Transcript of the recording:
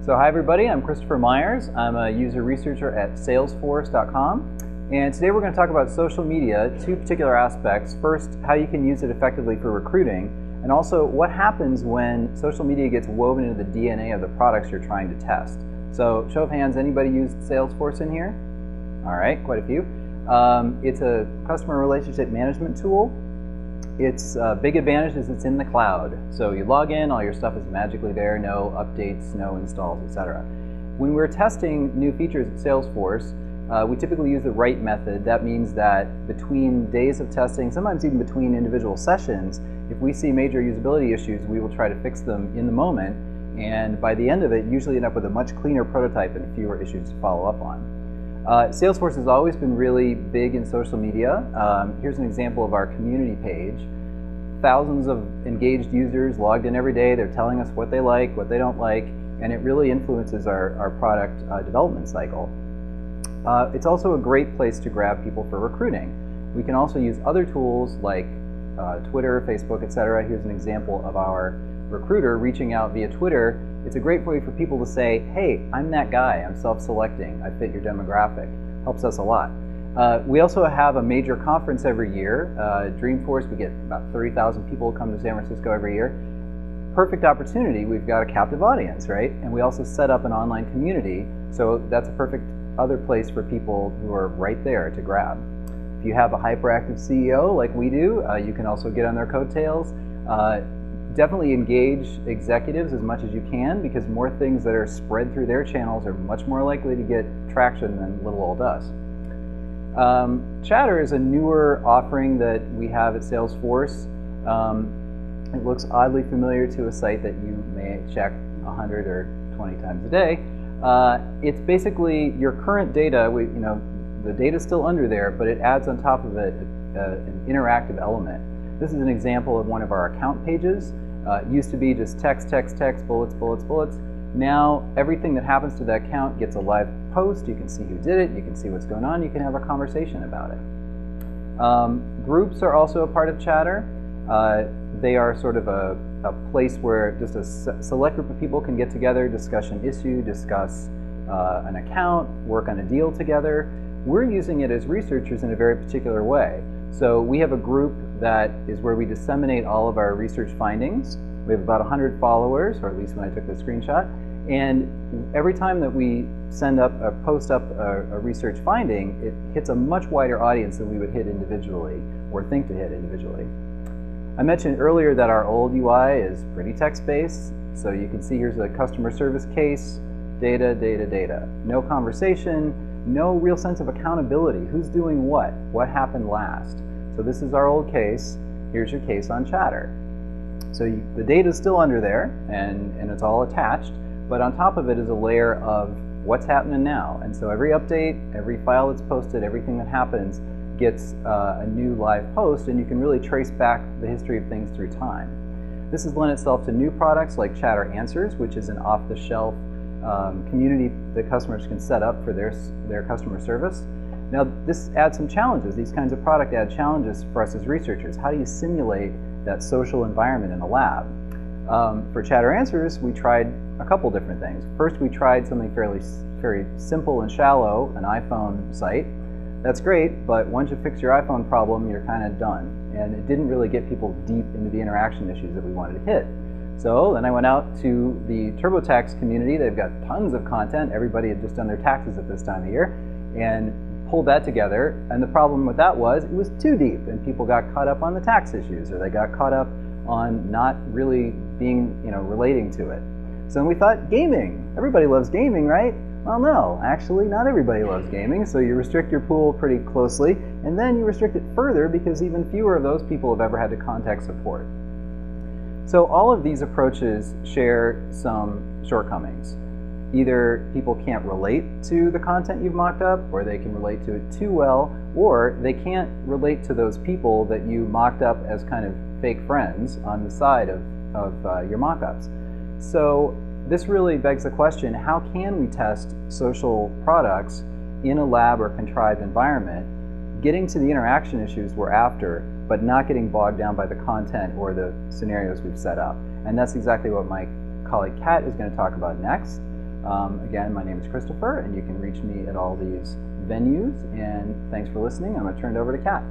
So hi everybody, I'm Christopher Myers. I'm a user researcher at Salesforce.com. And today we're going to talk about social media, two particular aspects. First, how you can use it effectively for recruiting, and also what happens when social media gets woven into the DNA of the products you're trying to test. So show of hands, anybody used Salesforce in here? All right, quite a few. It's a customer relationship management tool. Its big advantage is it's in the cloud. So you log in, all your stuff is magically there, no updates, no installs, etc. When we're testing new features at Salesforce, we typically use the right method. That means that between days of testing, sometimes even between individual sessions, if we see major usability issues, we will try to fix them in the moment. And by the end of it, usually end up with a much cleaner prototype and fewer issues to follow up on. Salesforce has always been really big in social media. Here's an example of our community page. Thousands of engaged users logged in every day. They're telling us what they like, what they don't like, and it really influences our product development cycle. It's also a great place to grab people for recruiting. We can also use other tools like Twitter, Facebook, etc. Here's an example of our recruiter reaching out via Twitter. It's a great way for people to say, hey, I'm that guy, I'm self-selecting, I fit your demographic. Helps us a lot. We also have a major conference every year, Dreamforce. We get about 30,000 people come to San Francisco every year. Perfect opportunity. We've got a captive audience, right? And we also set up an online community, so that's a perfect other place for people who are right there to grab. If you have a hyperactive CEO like we do, you can also get on their coattails. Definitely engage executives as much as you can, because more things that are spread through their channels are much more likely to get traction than little old us. Chatter is a newer offering that we have at Salesforce. It looks oddly familiar to a site that you may check 100 or 20 times a day. It's basically your current data. The data's still under there, but it adds on top of it an interactive element. This is an example of one of our account pages. It used to be just text, text, text, bullets, bullets, bullets. Now everything that happens to that account gets a live post. You can see who did it, you can see what's going on, you can have a conversation about it. Groups are also a part of Chatter. They are sort of a place where just a select group of people can get together, discuss an issue, discuss an account, work on a deal together. We're using it as researchers in a very particular way. So we have a group that is where we disseminate all of our research findings. We have about 100 followers, or at least when I took the screenshot. And every time that we post up a research finding, it hits a much wider audience than we would hit individually, or think to hit individually. I mentioned earlier that our old UI is pretty text-based. So you can see here's a customer service case, data, data, data. No conversation, no real sense of accountability. Who's doing what happened last? So this is our old case. Here's your case on Chatter. So the data is still under there, and it's all attached, but on top of it is a layer of what's happening now. And so every update, every file that's posted, everything that happens gets a new live post, and you can really trace back the history of things through time. This has lent itself to new products like Chatter Answers, which is an off-the-shelf community that customers can set up for their customer service. Now this adds some challenges. These kinds of products add challenges for us as researchers. How do you simulate that social environment in a lab? For Chatter Answers, we tried a couple different things. First, we tried something very simple and shallow, an iPhone site. That's great, but once you fix your iPhone problem, you're kind of done. And it didn't really get people deep into the interaction issues that we wanted to hit. So then I went out to the TurboTax community. They've got tons of content. Everybody had just done their taxes at this time of year, and pulled that together. And the problem with that was it was too deep, and people got caught up on the tax issues, or they got caught up on not really being, relating to it. So then we thought, gaming. Everybody loves gaming, right? Well, no, actually not everybody loves gaming, so you restrict your pool pretty closely, and then you restrict it further because even fewer of those people have ever had to contact support. So all of these approaches share some shortcomings. Either people can't relate to the content you've mocked up, or they can relate to it too well, or they can't relate to those people that you mocked up as kind of fake friends on the side of your mock-ups. So this really begs the question, how can we test social products in a lab or contrived environment, getting to the interaction issues we're after, but not getting bogged down by the content or the scenarios we've set up? And that's exactly what my colleague Kat is going to talk about next. Again, my name is Christopher, and you can reach me at all these venues. And thanks for listening. I'm going to turn it over to Kat.